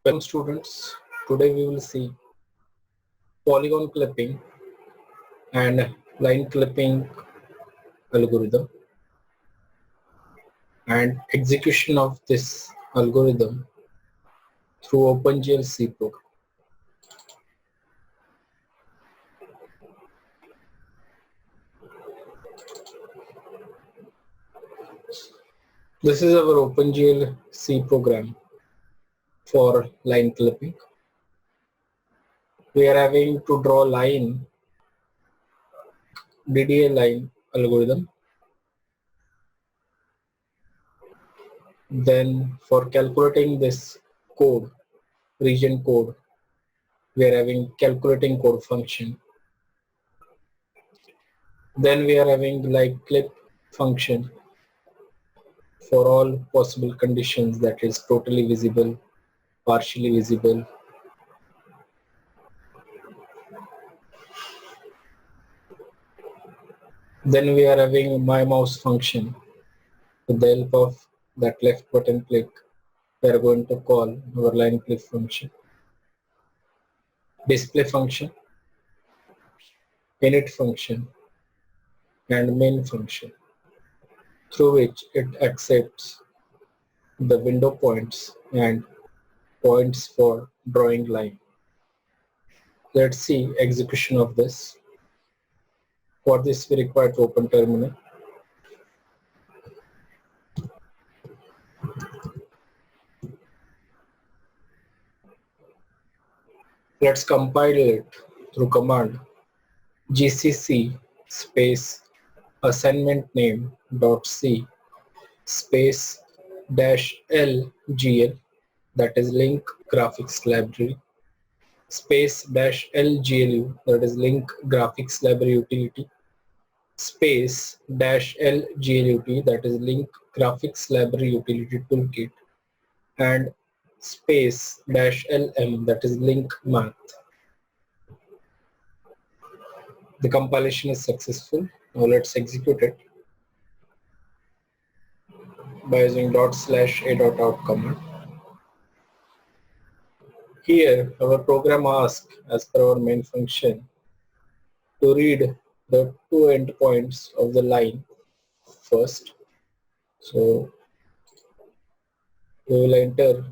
Welcome students. Today we will see polygon clipping and line clipping algorithm and execution of this algorithm through OpenGL C Program. This is our OpenGL C program for line clipping. We are having to draw line DDA line algorithm. Then for calculating this code, region code, we are having calculating code function. Then we are having like clip function for all possible conditions, that is totally visible, partially visible. Then we are having my mouse function. With the help of that left button click, we are going to call our line clip function, display function, init function, and main function, through which it accepts the window points and points for drawing line. Let's see execution of this. For this we require to open terminal. Let's compile it through command gcc space assignment name dot c space dash lgl, that is link graphics library, space dash lglu, that is link graphics library utility, space dash lglut, that is link graphics library utility toolkit, and space dash lm, that is link math. The compilation is successful. Now let's execute it by using /a.out command. Here our program asks, as per our main function, to read the two endpoints of the line first. So we will enter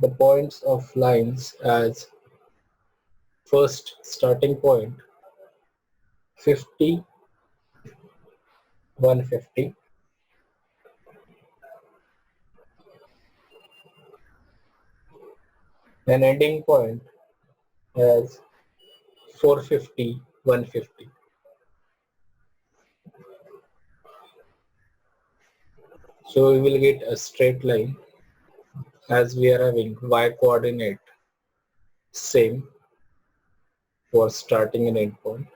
the points of lines as first starting point 50, 150, and ending point as 450, 150. So we will get a straight line, as we are having y coordinate same for starting and end point.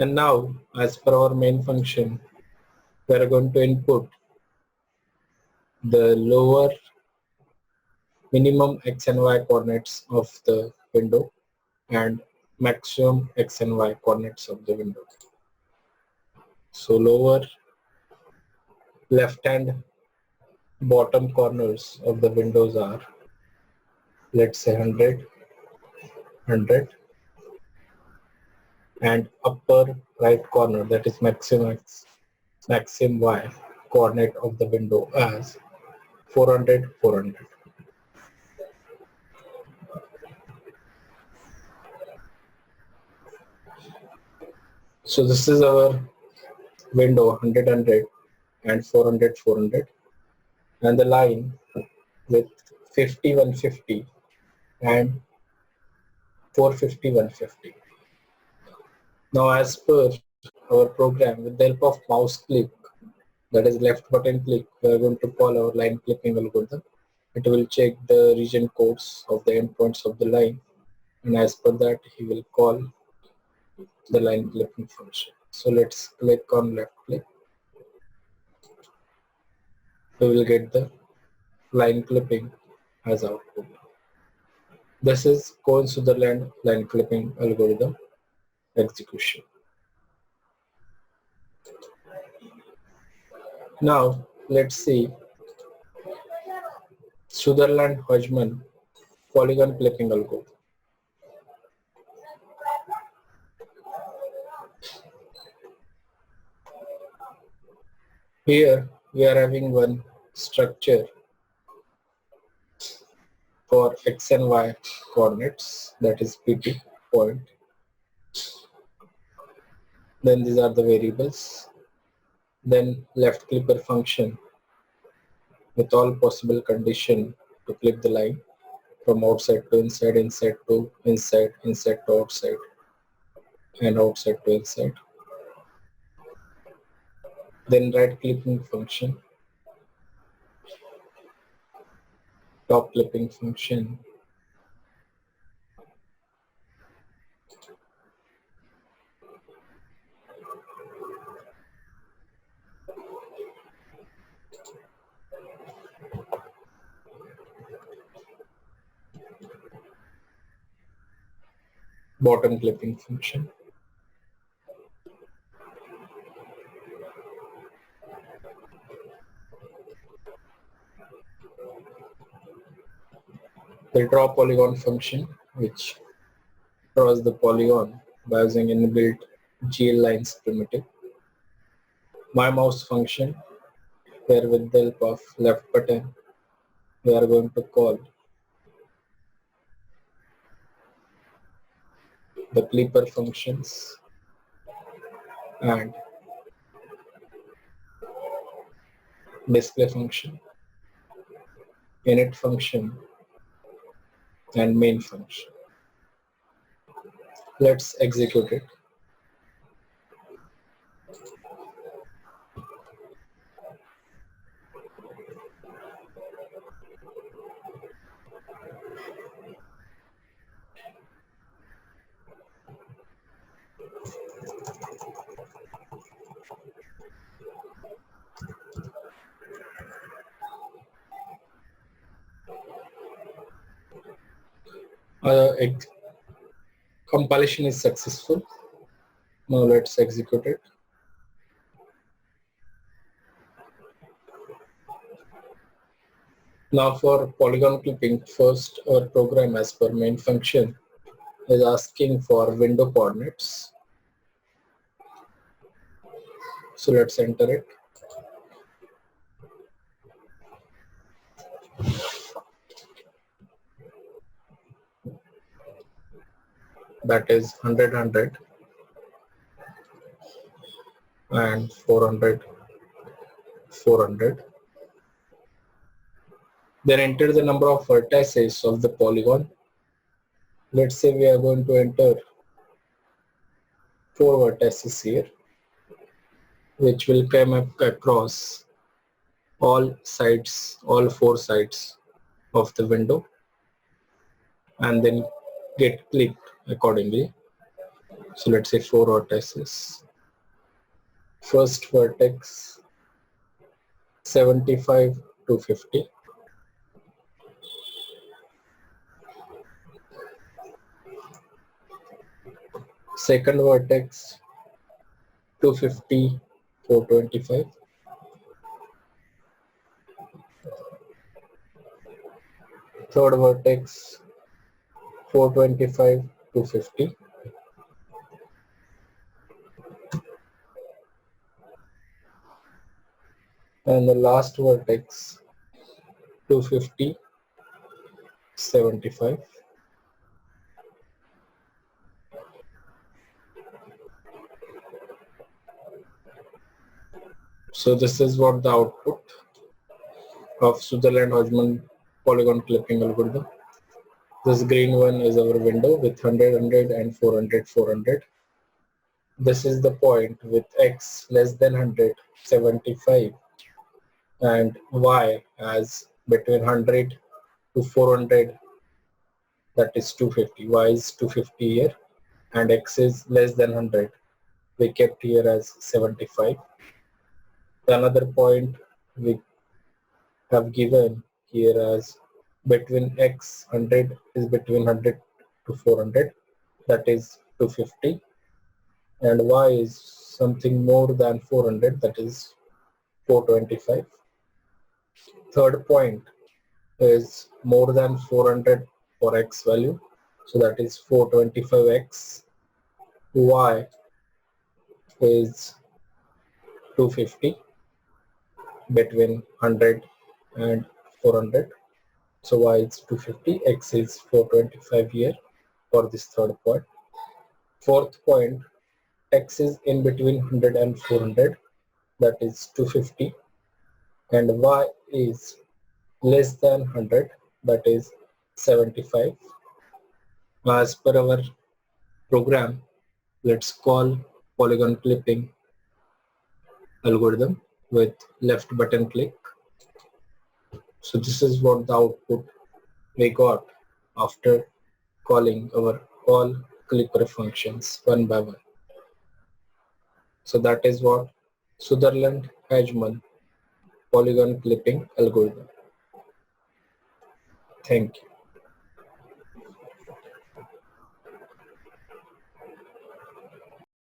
And now, as per our main function, we are going to input the lower minimum x and y coordinates of the window and maximum x and y coordinates of the window. So lower left and bottom corners of the windows are, let's say 100, 100, and upper right corner, that is maximum x, maximum y coordinate of the window as 400, 400. So this is our window 100, 100 and 400, 400, and the line with 50, 150 and 450, 150. Now as per our program, with the help of mouse click, that is left button click, we are going to call our line clipping algorithm. It will check the region codes of the endpoints of the line, and as per that he will call the line clipping function. So let's click on left click. We will get the line clipping as output. This is Cohen-Sutherland line clipping algorithm execution. Now let's see Sutherland-Hodgeman Polygon clipping algorithm. Here we are having one structure for x and y coordinates, that is pt point. Then these are the variables. Then left clipper function with all possible condition to clip the line from outside to inside, inside to inside, inside to outside, and outside to inside. Then right clipping function, top clipping function, bottom clipping function. The draw polygon function, which draws the polygon by using inbuilt GL lines primitive. My mouse function, where with the help of left button we are going to call the clipper functions and display function, init function, and main function. Let's execute it. Compilation is successful. Now let's execute it. Now for polygon clipping, first our program as per main function is asking for window coordinates. So let's enter it. That is 100, 100 and 400, 400. Then enter the number of vertices of the polygon. Let's say we are going to enter 4 vertices here, which will come up across all sides, all 4 sides of the window, and then get clipped accordingly. So let's say 4 vertices. First vertex 75 to 50. Second vertex 250, 425. Third vertex 425, 250. And the last vertex 250, 75. So this is what the output of Sutherland-Hodgeman polygon clipping algorithm. This green one is our window with 100, 100 and 400, 400. This is the point with x less than 100, 75, and y as between 100 to 400, that is 250. Y is 250 here, and x is less than 100. We kept here as 75. Another point we have given here as between x 100 is between 100 to 400, that is 250, and y is something more than 400, that is 425. Third point is more than 400 for x value, so that is 425x. Y is 250 between 100 and 400. So y is 250, x is 425 here for this third point. Fourth point, x is in between 100 and 400, that is 250, and y is less than 100, that is 75. As per our program, let's call polygon clipping algorithm with left button click. So this is what the output we got after calling our all clipper functions one by one. So that is what Sutherland-Hodgeman Polygon clipping algorithm. Thank you.